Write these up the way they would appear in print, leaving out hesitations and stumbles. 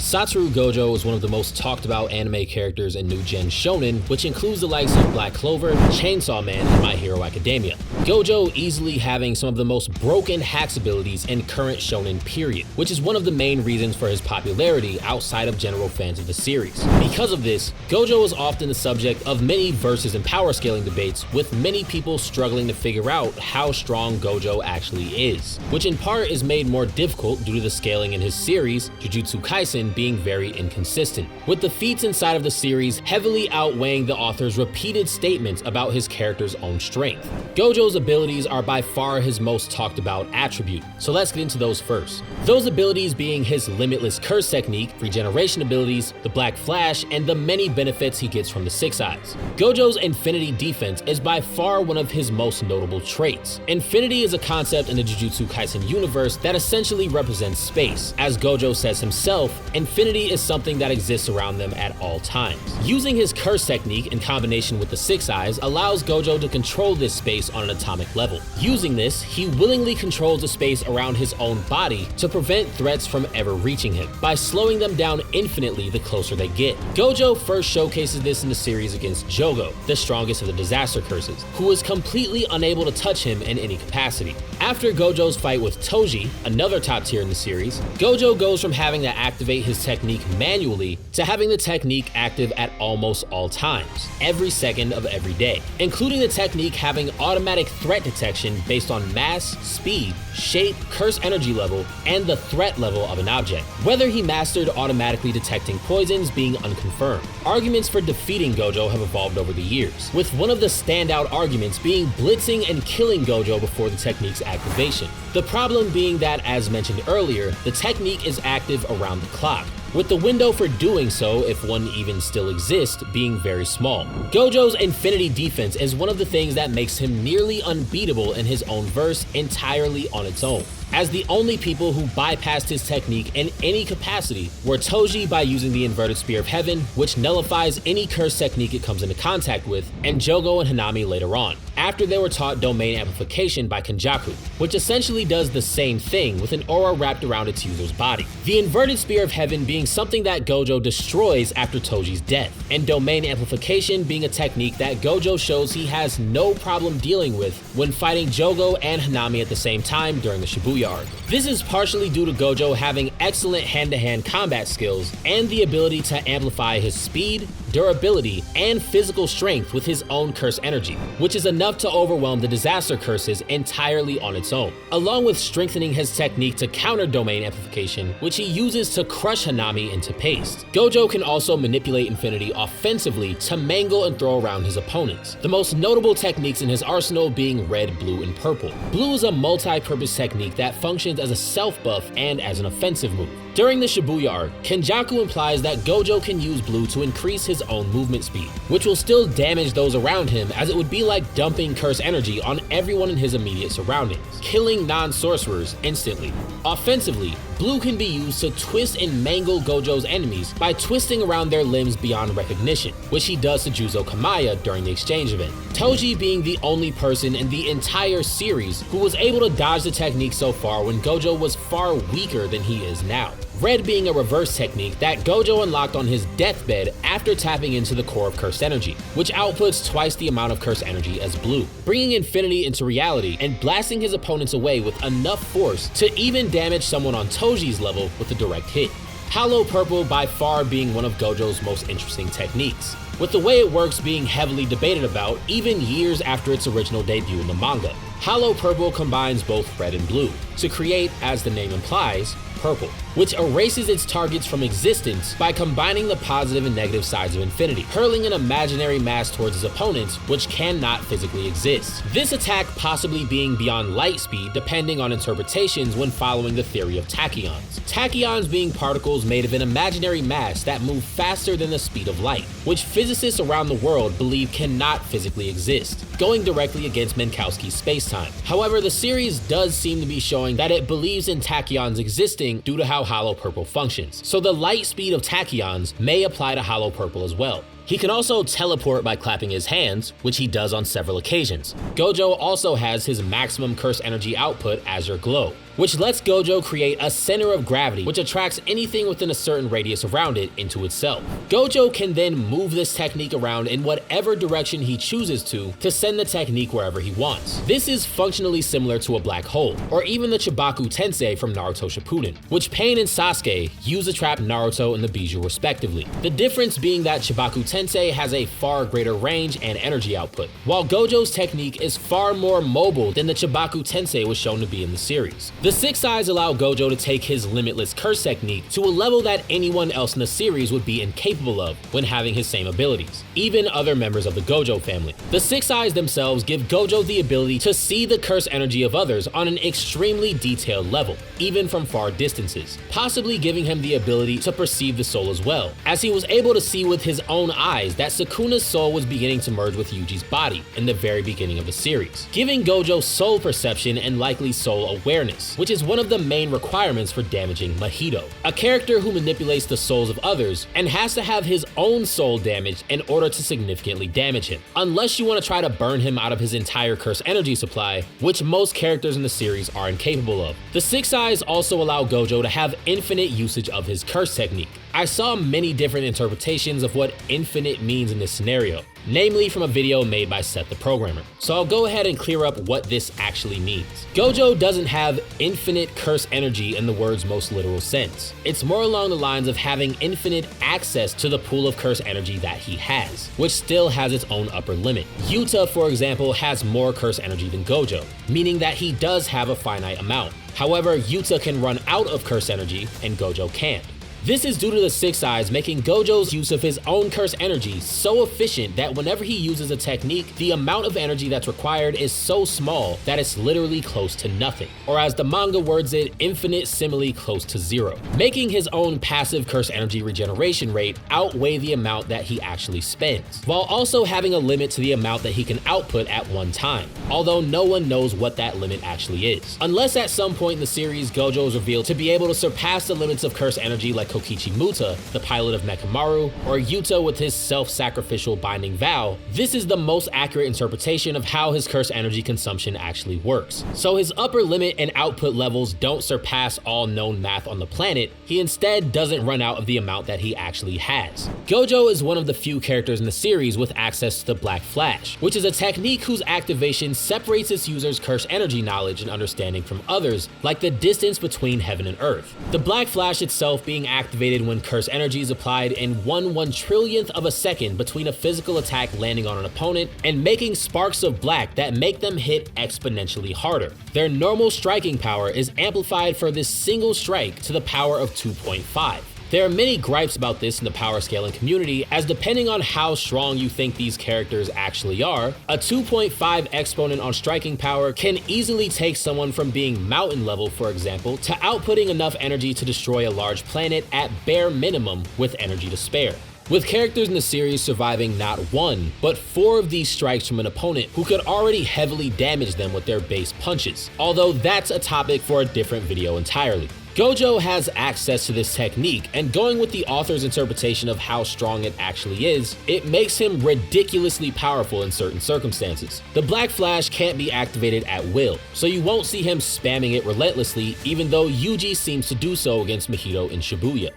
Satoru Gojo is one of the most talked about anime characters in New Gen Shonen, which includes the likes of Black Clover, Chainsaw Man, and My Hero Academia. Gojo easily having some of the most broken hacks abilities in current shonen period, which is one of the main reasons for his popularity outside of general fans of the series. Because of this, Gojo is often the subject of many versus and power scaling debates, with many people struggling to figure out how strong Gojo actually is, which in part is made more difficult due to the scaling in his series, Jujutsu Kaisen, being very inconsistent, with the feats inside of the series heavily outweighing the author's repeated statements about his character's own strength. Gojo's abilities are by far his most talked about attribute, so let's get into those first. Those abilities being his limitless curse technique, regeneration abilities, the Black Flash, and the many benefits he gets from the Six Eyes. Gojo's Infinity Defense is by far one of his most notable traits. Infinity is a concept in the Jujutsu Kaisen universe that essentially represents space. As Gojo says himself, infinity is something that exists around them at all times. Using his curse technique in combination with the Six Eyes allows Gojo to control this space on an atomic level. Using this, he willingly controls the space around his own body to prevent threats from ever reaching him, by slowing them down infinitely the closer they get. Gojo first showcases this in the series against Jogo, the strongest of the disaster curses, who is completely unable to touch him in any capacity. After Gojo's fight with Toji, another top tier in the series, Gojo goes from having to activate his technique manually to having the technique active at almost all times, every second of every day, including the technique having automatic threat detection based on mass, speed, shape, curse energy level, and the threat level of an object. Whether he mastered automatically detecting poisons being unconfirmed. Arguments for defeating Gojo have evolved over the years, with one of the standout arguments being blitzing and killing Gojo before the technique's activation. The problem being that, as mentioned earlier, the technique is active around the clock, with the window for doing so, if one even still exists, being very small. Gojo's Infinity Defense is one of the things that makes him nearly unbeatable in his own verse entirely on its own, as the only people who bypassed his technique in any capacity were Toji by using the Inverted Spear of Heaven, which nullifies any curse technique it comes into contact with, and Jogo and Hanami later on, after they were taught Domain Amplification by Kenjaku, which essentially does the same thing with an aura wrapped around its user's body. The Inverted Spear of Heaven being something that Gojo destroys after Toji's death, and Domain Amplification being a technique that Gojo shows he has no problem dealing with when fighting Jogo and Hanami at the same time during the Shibuya arc. This is partially due to Gojo having excellent hand-to-hand combat skills and the ability to amplify his speed, durability, and physical strength with his own curse energy, which is enough to overwhelm the disaster curses entirely on its own, along with strengthening his technique to counter Domain Amplification, which he uses to crush Hanami into paste. Gojo can also manipulate Infinity offensively to mangle and throw around his opponents, the most notable techniques in his arsenal being red, blue, and purple. Blue is a multi-purpose technique that functions as a self-buff and as an offensive move. During the Shibuya arc, Kenjaku implies that Gojo can use blue to increase his own movement speed, which will still damage those around him, as it would be like dumping curse energy on everyone in his immediate surroundings, killing non-sorcerers instantly. Offensively, blue can be used to twist and mangle Gojo's enemies by twisting around their limbs beyond recognition, which he does to Juzo Kamaya during the exchange event. Toji being the only person in the entire series who was able to dodge the technique so far when Gojo was far weaker than he is now. Red being a reverse technique that Gojo unlocked on his deathbed after tapping into the core of cursed energy, which outputs twice the amount of cursed energy as blue, bringing infinity into reality and blasting his opponents away with enough force to even damage someone on Toji's level with a direct hit. Hollow Purple by far being one of Gojo's most interesting techniques, with the way it works being heavily debated about even years after its original debut in the manga. Hollow Purple combines both red and blue to create, as the name implies, purple, which erases its targets from existence by combining the positive and negative sides of infinity, hurling an imaginary mass towards his opponents which cannot physically exist. This attack possibly being beyond light speed depending on interpretations when following the theory of tachyons. Tachyons being particles made of an imaginary mass that move faster than the speed of light, which physicists around the world believe cannot physically exist, going directly against Minkowski's spacetime. However, the series does seem to be showing that it believes in tachyons existing due to how Hollow Purple functions, so the light speed of tachyons may apply to Hollow Purple as well. He can also teleport by clapping his hands, which he does on several occasions. Gojo also has his maximum curse energy output, Azure Glow, which lets Gojo create a center of gravity which attracts anything within a certain radius around it into itself. Gojo can then move this technique around in whatever direction he chooses to send the technique wherever he wants. This is functionally similar to a black hole, or even the Chibaku Tensei from Naruto Shippuden, which Pain and Sasuke use to trap Naruto and the Bijou respectively. The difference being that Chibaku Tensei has a far greater range and energy output, while Gojo's technique is far more mobile than the Chibaku Tensei was shown to be in the series. The Six Eyes allow Gojo to take his limitless curse technique to a level that anyone else in the series would be incapable of when having his same abilities, even other members of the Gojo family. The Six Eyes themselves give Gojo the ability to see the curse energy of others on an extremely detailed level, even from far distances, possibly giving him the ability to perceive the soul as well, as he was able to see with his own eyes that Sukuna's soul was beginning to merge with Yuji's body in the very beginning of the series, giving Gojo soul perception and likely soul awareness, which is one of the main requirements for damaging Mahito, a character who manipulates the souls of others and has to have his own soul damaged in order to significantly damage him, unless you want to try to burn him out of his entire curse energy supply, which most characters in the series are incapable of. The Six Eyes also allow Gojo to have infinite usage of his curse technique. I saw many different interpretations of what infinite means in this scenario, namely from a video made by Seth the Programmer. So I'll go ahead and clear up what this actually means. Gojo doesn't have infinite curse energy in the word's most literal sense. It's more along the lines of having infinite access to the pool of curse energy that he has, which still has its own upper limit. Yuta, for example, has more curse energy than Gojo, meaning that he does have a finite amount. However, Yuta can run out of curse energy and Gojo can't. This is due to the Six Eyes making Gojo's use of his own curse energy so efficient that whenever he uses a technique, the amount of energy that's required is so small that it's literally close to nothing, or as the manga words it, infinitesimally close to zero, making his own passive curse energy regeneration rate outweigh the amount that he actually spends, while also having a limit to the amount that he can output at one time, although no one knows what that limit actually is. Unless at some point in the series, Gojo is revealed to be able to surpass the limits of curse energy like Kokichi Muta, the pilot of Mechamaru, or Yuta with his self-sacrificial binding vow, this is the most accurate interpretation of how his curse energy consumption actually works. So his upper limit and output levels don't surpass all known math on the planet, he instead doesn't run out of the amount that he actually has. Gojo is one of the few characters in the series with access to the Black Flash, which is a technique whose activation separates its user's curse energy knowledge and understanding from others, like the distance between heaven and earth. The Black Flash itself being activated when curse energy is applied in 1/1 trillionth of a second between a physical attack landing on an opponent and making sparks of black that make them hit exponentially harder. Their normal striking power is amplified for this single strike to the power of 2.5. There are many gripes about this in the power scaling community, as depending on how strong you think these characters actually are, a 2.5 exponent on striking power can easily take someone from being mountain level, for example, to outputting enough energy to destroy a large planet at bare minimum with energy to spare, with characters in the series surviving not one, but 4 of these strikes from an opponent who could already heavily damage them with their base punches, although that's a topic for a different video entirely. Gojo has access to this technique, and going with the author's interpretation of how strong it actually is, it makes him ridiculously powerful in certain circumstances. The Black Flash can't be activated at will, so you won't see him spamming it relentlessly, even though Yuji seems to do so against Mahito in Shibuya.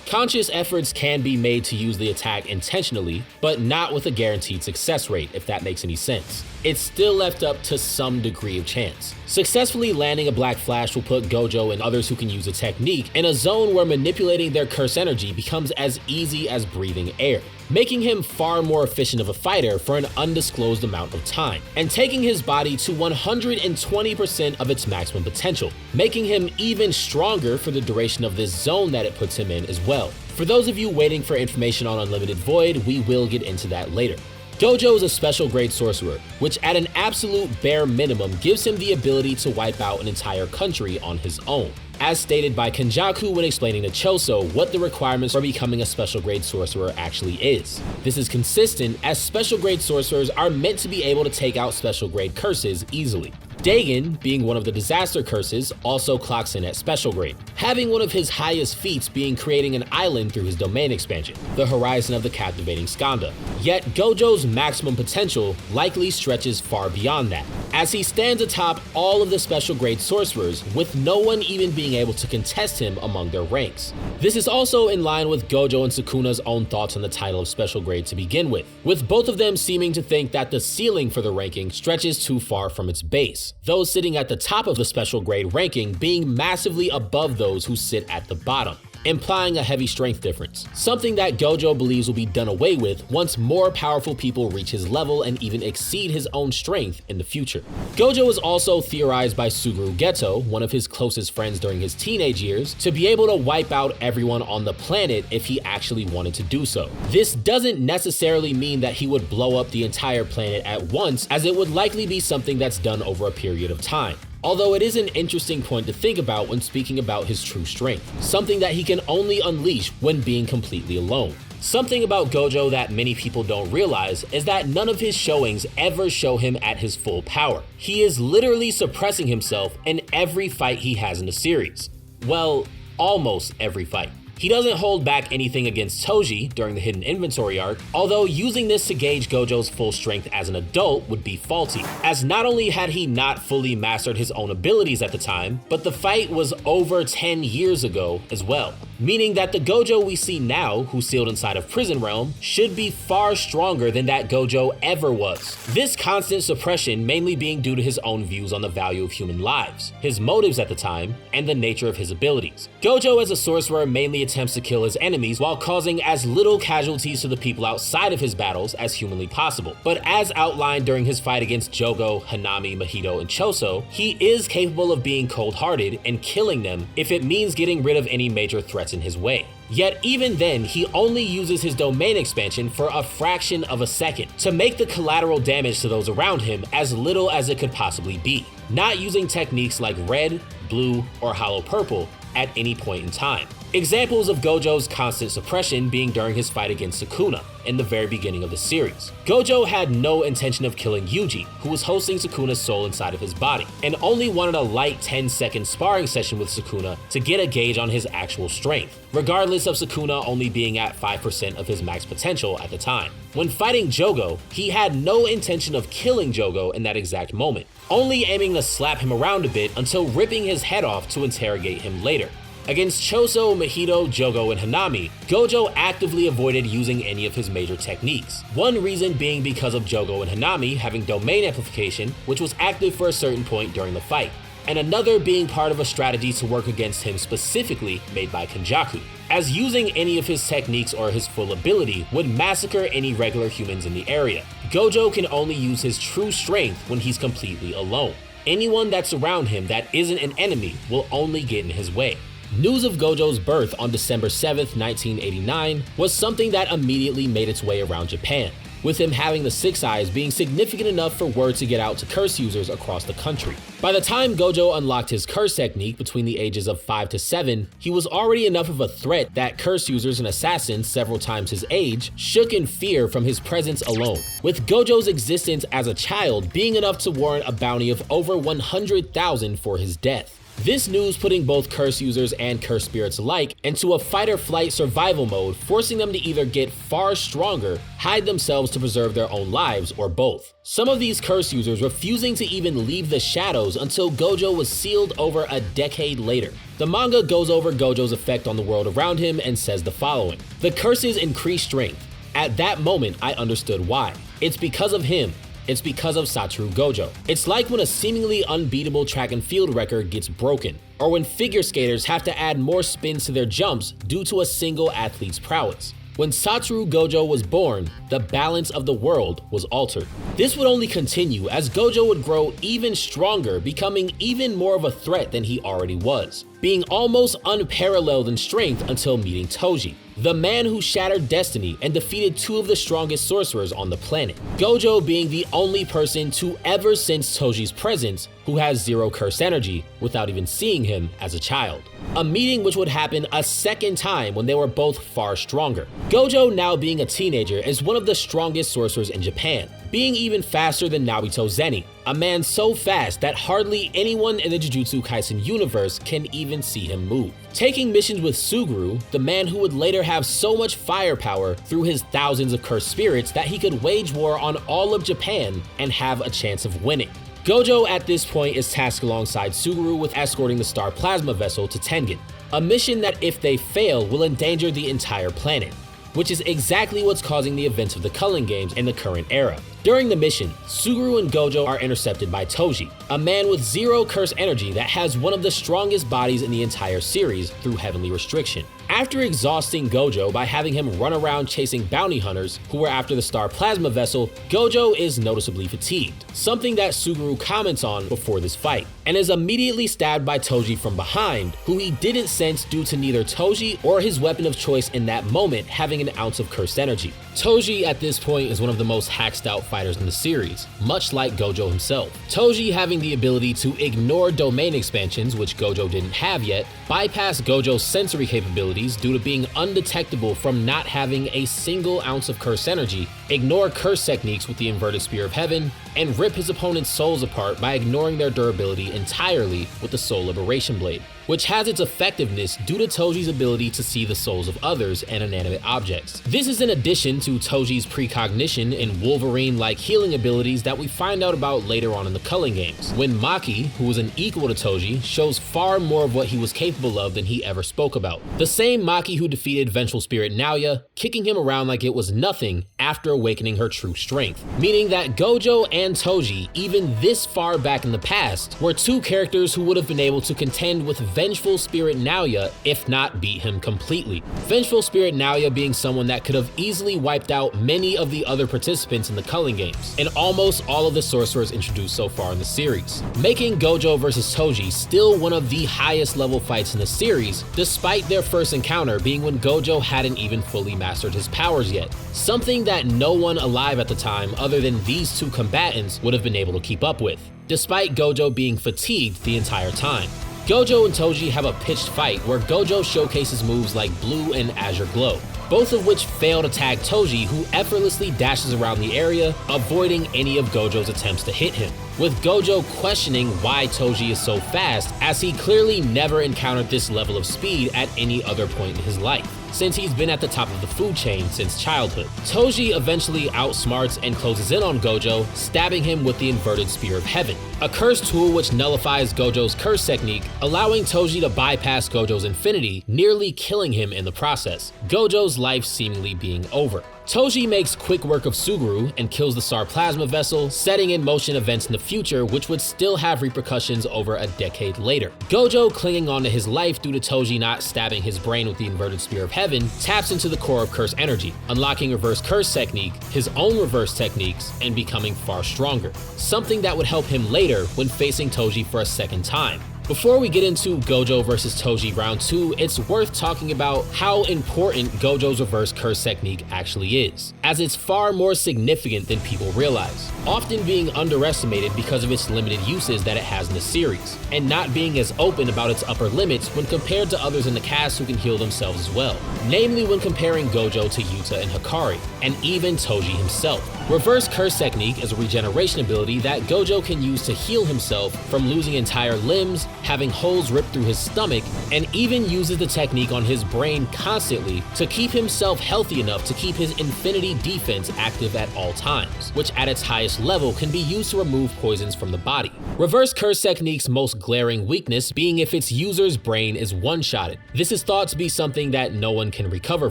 Conscious efforts can be made to use the attack intentionally, but not with a guaranteed success rate, if that makes any sense. It's still left up to some degree of chance. Successfully landing a Black Flash will put Gojo and others who can use a technique in a zone where manipulating their curse energy becomes as easy as breathing air, making him far more efficient of a fighter for an undisclosed amount of time, and taking his body to 120% of its maximum potential, making him even stronger for the duration of this zone that it puts him in as well. For those of you waiting for information on Unlimited Void, we will get into that later. Gojo is a special grade sorcerer, which at an absolute bare minimum gives him the ability to wipe out an entire country on his own, as stated by Kenjaku when explaining to Choso what the requirements for becoming a special grade sorcerer actually is. This is consistent, as special grade sorcerers are meant to be able to take out special grade curses easily. Dagon, being one of the disaster curses, also clocks in at special grade. having one of his highest feats being creating an island through his domain expansion, the Horizon of the Captivating Skanda. Yet Gojo's maximum potential likely stretches far beyond that, as he stands atop all of the special grade sorcerers with no one even being able to contest him among their ranks. This is also in line with Gojo and Sukuna's own thoughts on the title of special grade to begin with both of them seeming to think that the ceiling for the ranking stretches too far from its base, those sitting at the top of the special grade ranking being massively above those who sit at the bottom, implying a heavy strength difference, something that Gojo believes will be done away with once more powerful people reach his level and even exceed his own strength in the future. Gojo is also theorized by Satoru Gojo, one of his closest friends during his teenage years, to be able to wipe out everyone on the planet if he actually wanted to do so. This doesn't necessarily mean that he would blow up the entire planet at once, as it would likely be something that's done over a period of time. Although it is an interesting point to think about when speaking about his true strength, something that he can only unleash when being completely alone. Something about Gojo that many people don't realize is that none of his showings ever show him at his full power. He is literally suppressing himself in every fight he has in the series. Well, almost every fight. He doesn't hold back anything against Toji during the hidden inventory arc, although using this to gauge Gojo's full strength as an adult would be faulty, as not only had he not fully mastered his own abilities at the time, but the fight was over 10 years ago as well. Meaning that the Gojo we see now, who's sealed inside of Prison Realm, should be far stronger than that Gojo ever was. This constant suppression mainly being due to his own views on the value of human lives, his motives at the time, and the nature of his abilities. Gojo as a sorcerer mainly attempts to kill his enemies while causing as little casualties to the people outside of his battles as humanly possible. But as outlined during his fight against Jogo, Hanami, Mahito, and Choso, he is capable of being cold-hearted and killing them if it means getting rid of any major threats in his way. Yet even then, he only uses his domain expansion for a fraction of a second to make the collateral damage to those around him as little as it could possibly be, not using techniques like red, blue, or hollow purple at any point in time. Examples of Gojo's constant suppression being during his fight against Sukuna in the very beginning of the series. Gojo had no intention of killing Yuji, who was hosting Sukuna's soul inside of his body, and only wanted a light 10-second sparring session with Sukuna to get a gauge on his actual strength, regardless of Sukuna only being at 5% of his max potential at the time. When fighting Jogo, he had no intention of killing Jogo in that exact moment, only aiming to slap him around a bit until ripping his head off to interrogate him later. Against Choso, Mahito, Jogo, and Hanami, Gojo actively avoided using any of his major techniques. One reason being because of Jogo and Hanami having domain amplification, which was active for a certain point during the fight, and another being part of a strategy to work against him specifically made by Kenjaku, as using any of his techniques or his full ability would massacre any regular humans in the area. Gojo can only use his true strength when he's completely alone. Anyone that's around him that isn't an enemy will only get in his way. News of Gojo's birth on December 7th, 1989 was something that immediately made its way around Japan, with him having the 6 eyes being significant enough for word to get out to curse users across the country. By the time Gojo unlocked his curse technique between the ages of 5 to 7, he was already enough of a threat that curse users and assassins several times his age shook in fear from his presence alone, with Gojo's existence as a child being enough to warrant a bounty of over 100,000 for his death. This news putting both curse users and curse spirits alike into a fight-or-flight survival mode, forcing them to either get far stronger, hide themselves to preserve their own lives, or both. Some of these curse users refusing to even leave the shadows until Gojo was sealed over a decade later. The manga goes over Gojo's effect on the world around him and says the following: "The curses increase strength. At that moment, I understood why. It's because of him. It's because of Satoru Gojo. It's like when a seemingly unbeatable track and field record gets broken, or when figure skaters have to add more spins to their jumps due to a single athlete's prowess. When Satoru Gojo was born, the balance of the world was altered." This would only continue as Gojo would grow even stronger, becoming even more of a threat than he already was, being almost unparalleled in strength until meeting Toji, the man who shattered destiny and defeated 2 of the strongest sorcerers on the planet. Gojo being the only person to ever sense Toji's presence who has 0 curse energy without even seeing him as a child. A meeting which would happen a second time when they were both far stronger. Gojo, now being a teenager, is one of the strongest sorcerers in Japan, being even faster than Naruto Zenny, a man so fast that hardly anyone in the Jujutsu Kaisen universe can even see him move. Taking missions with Suguru, the man who would later have so much firepower through his thousands of cursed spirits that he could wage war on all of Japan and have a chance of winning. Gojo at this point is tasked alongside Suguru with escorting the Star Plasma vessel to Tengen, a mission that if they fail will endanger the entire planet, which is exactly what's causing the events of the Culling Games in the current era. During the mission, Suguru and Gojo are intercepted by Toji, a man with zero curse energy that has one of the strongest bodies in the entire series through heavenly restriction. After exhausting Gojo by having him run around chasing bounty hunters who were after the Star Plasma vessel, Gojo is noticeably fatigued, something that Suguru comments on before this fight, and is immediately stabbed by Toji from behind, who he didn't sense due to neither Toji or his weapon of choice in that moment having an ounce of cursed energy. Toji at this point is one of the most hacked out fighters in the series, much like Gojo himself. Toji having the ability to ignore domain expansions, which Gojo didn't have yet, bypass Gojo's sensory capabilities due to being undetectable from not having a single ounce of curse energy, ignore curse techniques with the inverted spear of heaven, and rip his opponent's souls apart by ignoring their durability entirely with the soul liberation blade, which has its effectiveness due to Toji's ability to see the souls of others and inanimate objects. This is in addition to Toji's precognition and Wolverine-like healing abilities that we find out about later on in the Culling Games, when Maki, who is an equal to Toji, shows far more of what he was capable of than he ever spoke about. The same Maki who defeated Vengeful Spirit Naoya, kicking him around like it was nothing after awakening her true strength, meaning that Gojo and Toji, even this far back in the past, were two characters who would have been able to contend with Vengeful Spirit Naoya, if not beat him completely. Vengeful Spirit Naoya being someone that could have easily wiped out many of the other participants in the Culling Games, and almost all of the sorcerers introduced so far in the series, making Gojo versus Toji still one of the highest level fights in the series, despite their first encounter being when Gojo hadn't even fully mastered his powers yet, something that no one alive at the time other than these two combatants would have been able to keep up with, despite Gojo being fatigued the entire time. Gojo and Toji have a pitched fight where Gojo showcases moves like Blue and Azure Glow, both of which fail to tag Toji, who effortlessly dashes around the area, avoiding any of Gojo's attempts to hit him, with Gojo questioning why Toji is so fast, as he clearly never encountered this level of speed at any other point in his life, since he's been at the top of the food chain since childhood. Toji eventually outsmarts and closes in on Gojo, stabbing him with the inverted spear of heaven, a curse tool which nullifies Gojo's curse technique, allowing Toji to bypass Gojo's infinity, nearly killing him in the process, Gojo's life seemingly being over. Toji makes quick work of Suguru and kills the Star Plasma vessel, setting in motion events in the future which would still have repercussions over a decade later. Gojo, clinging on to his life due to Toji not stabbing his brain with the inverted spear of heaven, taps into the core of curse energy, unlocking reverse curse technique, his own reverse techniques, and becoming far stronger, something that would help him later when facing Toji for a second time. Before we get into Gojo versus Toji round 2, it's worth talking about how important Gojo's reverse curse technique actually is, as it's far more significant than people realize, often being underestimated because of its limited uses that it has in the series, and not being as open about its upper limits when compared to others in the cast who can heal themselves as well, namely when comparing Gojo to Yuta and Hikari, and even Toji himself. Reverse curse technique is a regeneration ability that Gojo can use to heal himself from losing entire limbs, having holes ripped through his stomach, and even uses the technique on his brain constantly to keep himself healthy enough to keep his infinity defense active at all times, which at its highest level can be used to remove poisons from the body. Reverse curse technique's most glaring weakness being if its user's brain is one-shotted. This is thought to be something that no one can recover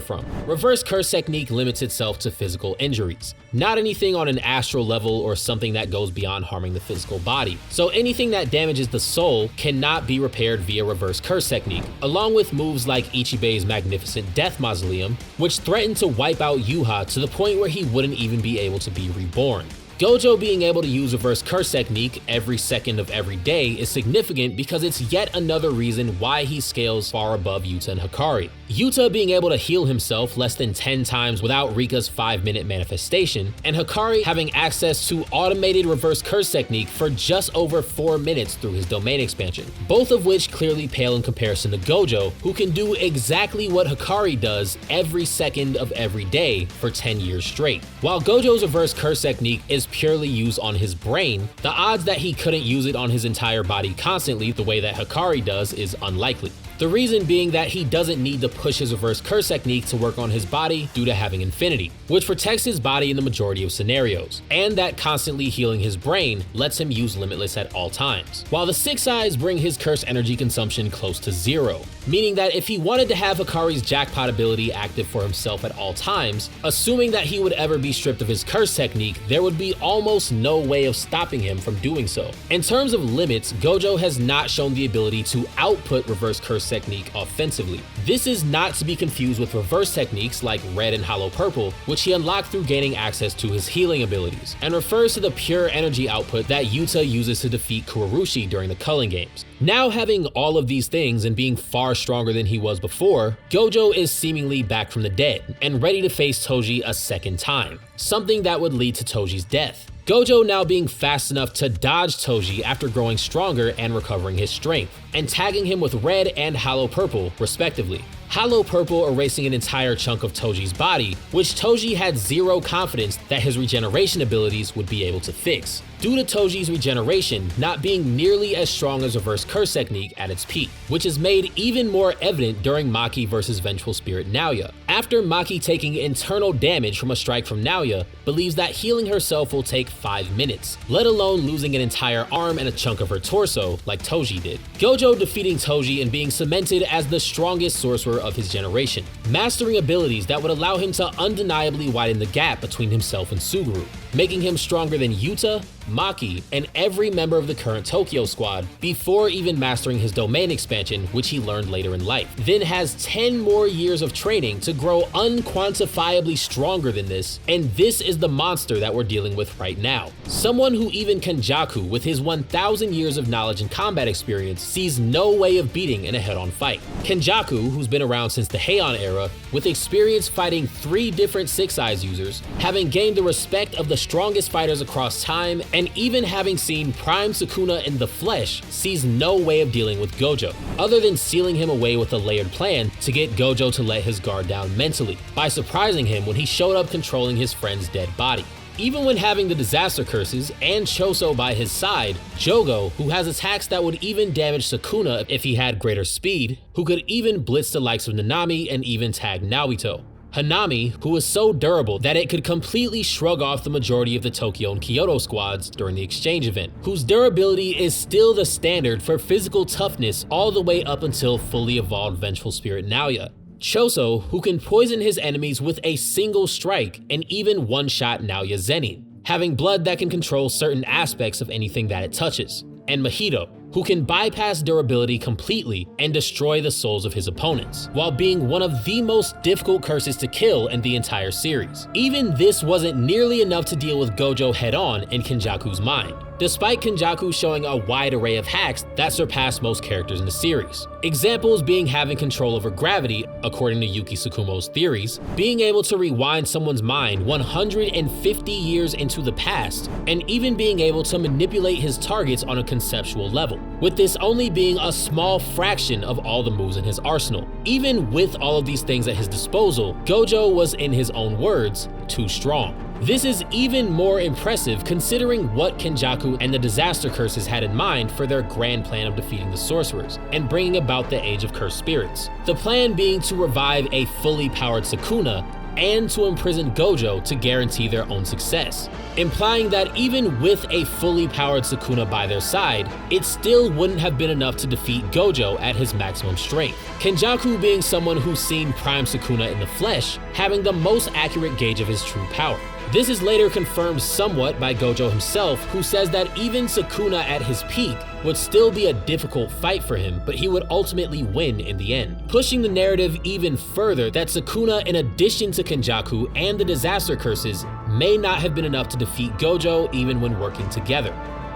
from. Reverse curse technique limits itself to physical injuries, not anything on an astral level or something that goes beyond harming the physical body. So anything that damages the soul cannot be repaired via reverse curse technique, along with moves like Ichibei's magnificent Death Mausoleum, which threatened to wipe out Yuha to the point where he wouldn't even be able to be reborn. Gojo being able to use reverse curse technique every second of every day is significant because it's yet another reason why he scales far above Yuta and Hikari. Yuta being able to heal himself less than 10 times without Rika's 5-minute manifestation, and Hikari having access to automated reverse curse technique for just over 4 minutes through his domain expansion, both of which clearly pale in comparison to Gojo, who can do exactly what Hikari does every second of every day for 10 years straight. While Gojo's reverse curse technique is was purely used on his brain, the odds that he couldn't use it on his entire body constantly the way that Hikari does is unlikely. The reason being that he doesn't need to push his reverse curse technique to work on his body due to having infinity, which protects his body in the majority of scenarios, and that constantly healing his brain lets him use limitless at all times, while the six eyes bring his curse energy consumption close to zero, meaning that if he wanted to have Hikari's jackpot ability active for himself at all times, assuming that he would ever be stripped of his curse technique, there would be almost no way of stopping him from doing so. In terms of limits, Gojo has not shown the ability to output reverse curse technique offensively. This is not to be confused with reverse techniques like Red and Hollow Purple, which he unlocked through gaining access to his healing abilities, and refers to the pure energy output that Yuta uses to defeat Kurorushi during the Culling Games. Now having all of these things and being far stronger than he was before, Gojo is seemingly back from the dead and ready to face Toji a second time, something that would lead to Toji's death. Gojo now being fast enough to dodge Toji after growing stronger and recovering his strength, and tagging him with Red and Hollow Purple, respectively. Hollow Purple erasing an entire chunk of Toji's body, which Toji had zero confidence that his regeneration abilities would be able to fix, due to Toji's regeneration not being nearly as strong as reverse curse technique at its peak, which is made even more evident during Maki vs Vengeful Spirit Naoya. After Maki taking internal damage from a strike from Naoya, believes that healing herself will take 5 minutes, let alone losing an entire arm and a chunk of her torso like Toji did. Gojo defeating Toji and being cemented as the strongest sorcerer of his generation, mastering abilities that would allow him to undeniably widen the gap between himself and Suguru, making him stronger than Yuta, Maki, and every member of the current Tokyo squad before even mastering his domain expansion, which he learned later in life. Then has 10 more years of training to grow unquantifiably stronger than this, and this is the monster that we're dealing with right now. Someone who even Kenjaku, with his 1,000 years of knowledge and combat experience, sees no way of beating in a head-on fight. Kenjaku, who's been around since the Heian era, with experience fighting 3 different Six Eyes users, having gained the respect of the strongest fighters across time, and even having seen Prime Sukuna in the flesh, sees no way of dealing with Gojo, other than sealing him away with a layered plan to get Gojo to let his guard down mentally, by surprising him when he showed up controlling his friend's dead body. Even when having the disaster curses and Choso by his side, Jogo, who has attacks that would even damage Sukuna if he had greater speed, who could even blitz the likes of Nanami and even tag Naoto. Hanami, who was so durable that it could completely shrug off the majority of the Tokyo and Kyoto squads during the exchange event, whose durability is still the standard for physical toughness all the way up until fully evolved Vengeful Spirit Naoya. Choso, who can poison his enemies with a single strike and even one-shot Naoya Zenin, having blood that can control certain aspects of anything that it touches. And Mahito, who can bypass durability completely and destroy the souls of his opponents, while being one of the most difficult curses to kill in the entire series. Even this wasn't nearly enough to deal with Gojo head-on in Kenjaku's mind, despite Kenjaku showing a wide array of hacks that surpassed most characters in the series. Examples being having control over gravity, according to Yuki Tsukumo's theories, being able to rewind someone's mind 150 years into the past, and even being able to manipulate his targets on a conceptual level, with this only being a small fraction of all the moves in his arsenal. Even with all of these things at his disposal, Gojo was, in his own words, too strong. This is even more impressive considering what Kenjaku and the Disaster Curses had in mind for their grand plan of defeating the Sorcerers and bringing about the Age of Cursed Spirits. The plan being to revive a fully powered Sukuna and to imprison Gojo to guarantee their own success, implying that even with a fully powered Sukuna by their side, it still wouldn't have been enough to defeat Gojo at his maximum strength. Kenjaku being someone who's seen Prime Sukuna in the flesh, having the most accurate gauge of his true power. This is later confirmed somewhat by Gojo himself, who says that even Sukuna at his peak would still be a difficult fight for him, but he would ultimately win in the end, pushing the narrative even further that Sukuna, in addition to Kenjaku and the Disaster Curses, may not have been enough to defeat Gojo even when working together.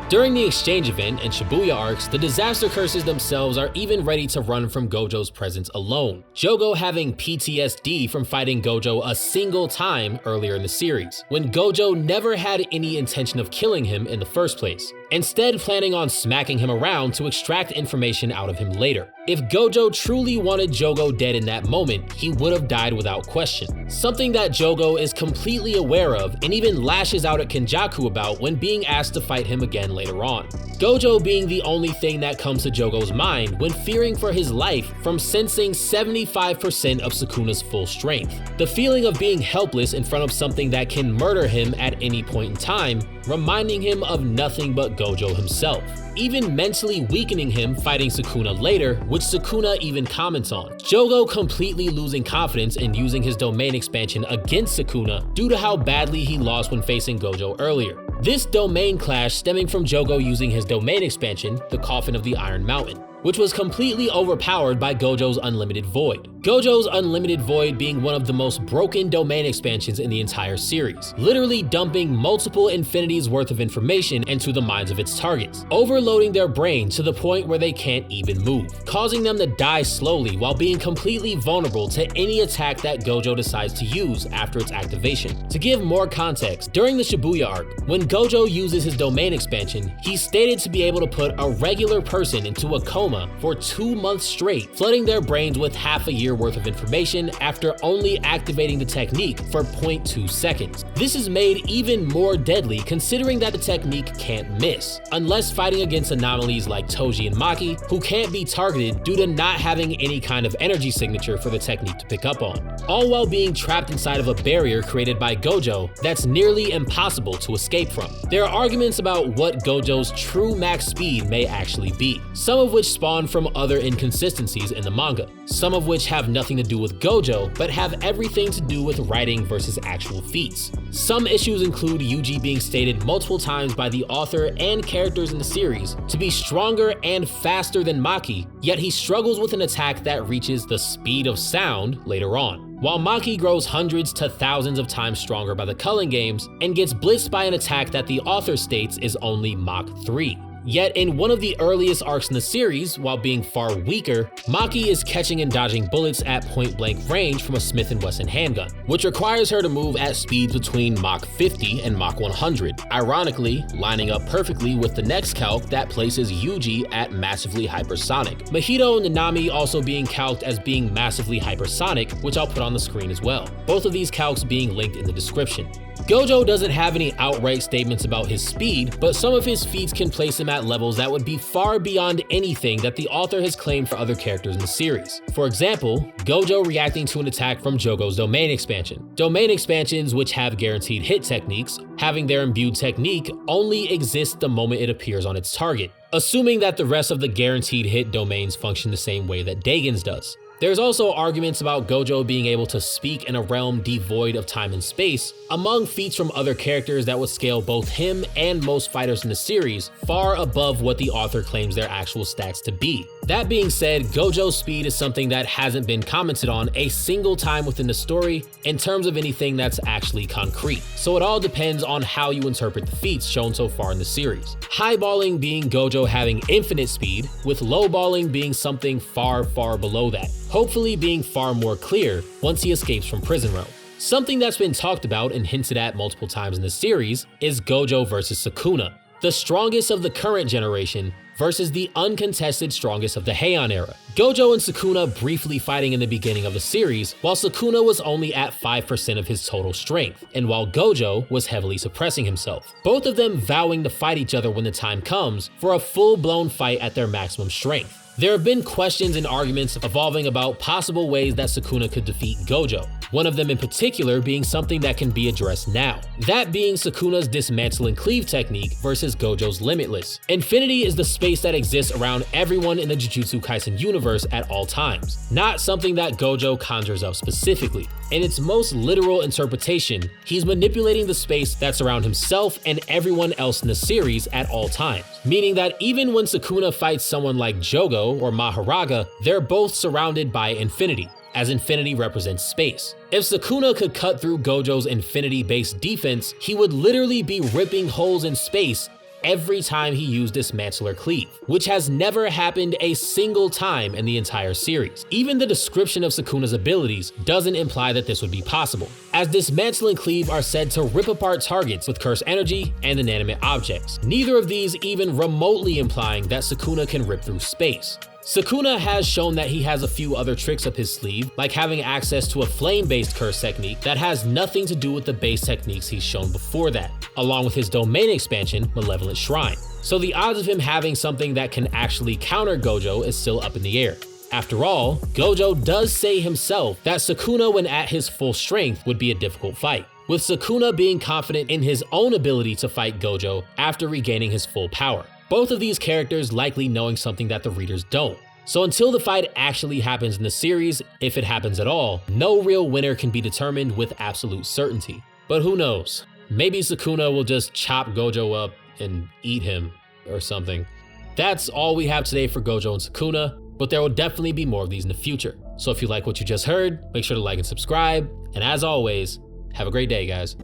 During the exchange event and Shibuya arcs, the Disaster Curses themselves are even ready to run from Gojo's presence alone, Jogo having PTSD from fighting Gojo a single time earlier in the series, when Gojo never had any intention of killing him in the first place, instead planning on smacking him around to extract information out of him later. If Gojo truly wanted Jogo dead in that moment, he would have died without question. something that Jogo is completely aware of and even lashes out at Kenjaku about when being asked to fight him again later on. Gojo being the only thing that comes to Jogo's mind when fearing for his life from sensing 75% of Sukuna's full strength. The feeling of being helpless in front of something that can murder him at any point in time, reminding him of nothing but Gojo himself, even mentally weakening him fighting Sukuna later, which Sukuna even comments on. Jogo completely losing confidence in using his domain expansion against Sukuna due to how badly he lost when facing Gojo earlier. This domain clash stemming from Jogo using his domain expansion, the Coffin of the Iron Mountain, which was completely overpowered by Gojo's Unlimited Void. Gojo's Unlimited Void being one of the most broken domain expansions in the entire series, literally dumping multiple infinities worth of information into the minds of its targets, overloading their brains to the point where they can't even move, causing them to die slowly while being completely vulnerable to any attack that Gojo decides to use after its activation. To give more context, during the Shibuya arc, when Gojo uses his domain expansion, he's stated to be able to put a regular person into a coma for 2 months straight, flooding their brains with half a year worth of information after only activating the technique for 0.2 seconds. This is made even more deadly considering that the technique can't miss, unless fighting against anomalies like Toji and Maki, who can't be targeted due to not having any kind of energy signature for the technique to pick up on, all while being trapped inside of a barrier created by Gojo that's nearly impossible to escape from. There are arguments about what Gojo's true max speed may actually be, some of which spawn from other inconsistencies in the manga, some of which have nothing to do with Gojo, but have everything to do with writing versus actual feats. Some issues include Yuji being stated multiple times by the author and characters in the series to be stronger and faster than Maki, yet he struggles with an attack that reaches the speed of sound later on, while Maki grows hundreds to thousands of times stronger by the Culling Games and gets blitzed by an attack that the author states is only Mach 3. Yet in one of the earliest arcs in the series, while being far weaker, Maki is catching and dodging bullets at point-blank range from a Smith & Wesson handgun, which requires her to move at speeds between Mach 50 and Mach 100, ironically lining up perfectly with the next calc that places Yuji at massively hypersonic. Mahito and Nanami also being calced as being massively hypersonic, which I'll put on the screen as well, both of these calcs being linked in the description. Gojo doesn't have any outright statements about his speed, but some of his feats can place him at levels that would be far beyond anything that the author has claimed for other characters in the series. For example, Gojo reacting to an attack from Jogo's domain expansion. Domain expansions, which have guaranteed hit techniques, having their imbued technique only exists the moment it appears on its target, assuming that the rest of the guaranteed hit domains function the same way that Dagon's does. There's also arguments about Gojo being able to speak in a realm devoid of time and space, among feats from other characters that would scale both him and most fighters in the series far above what the author claims their actual stats to be. That being said, Gojo's speed is something that hasn't been commented on a single time within the story in terms of anything that's actually concrete, so it all depends on how you interpret the feats shown so far in the series. Highballing being Gojo having infinite speed, with lowballing being something far, far below that, hopefully being far more clear once he escapes from Prison Realm. Something that's been talked about and hinted at multiple times in the series is Gojo versus Sukuna, the strongest of the current generation versus the uncontested strongest of the Heian era. Gojo and Sukuna briefly fighting in the beginning of the series, while Sukuna was only at 5% of his total strength, and while Gojo was heavily suppressing himself. Both of them vowing to fight each other when the time comes for a full-blown fight at their maximum strength. There have been questions and arguments evolving about possible ways that Sukuna could defeat Gojo, one of them in particular being something that can be addressed now. That being Sukuna's dismantle and cleave technique versus Gojo's limitless. Infinity is the space that exists around everyone in the Jujutsu Kaisen universe at all times, not something that Gojo conjures up specifically. In its most literal interpretation, he's manipulating the space that's around himself and everyone else in the series at all times, meaning that even when Sukuna fights someone like Jogo or Maharaga, they're both surrounded by infinity, as infinity represents space. If Sukuna could cut through Gojo's infinity-based defense, he would literally be ripping holes in space every time he used Dismantle or Cleave, which has never happened a single time in the entire series. Even the description of Sukuna's abilities doesn't imply that this would be possible, as Dismantle and Cleave are said to rip apart targets with Curse Energy and inanimate objects, neither of these even remotely implying that Sukuna can rip through space. Sukuna has shown that he has a few other tricks up his sleeve, like having access to a flame-based curse technique that has nothing to do with the base techniques he's shown before that, along with his domain expansion, Malevolent Shrine. So the odds of him having something that can actually counter Gojo is still up in the air. After all, Gojo does say himself that Sukuna when at his full strength would be a difficult fight, with Sukuna being confident in his own ability to fight Gojo after regaining his full power. Both of these characters likely knowing something that the readers don't. So until the fight actually happens in the series, if it happens at all, no real winner can be determined with absolute certainty. But who knows? Maybe Sukuna will just chop Gojo up and eat him or something. That's all we have today for Gojo and Sukuna, but there will definitely be more of these in the future. So if you like what you just heard, make sure to like and subscribe. And as always, have a great day, guys.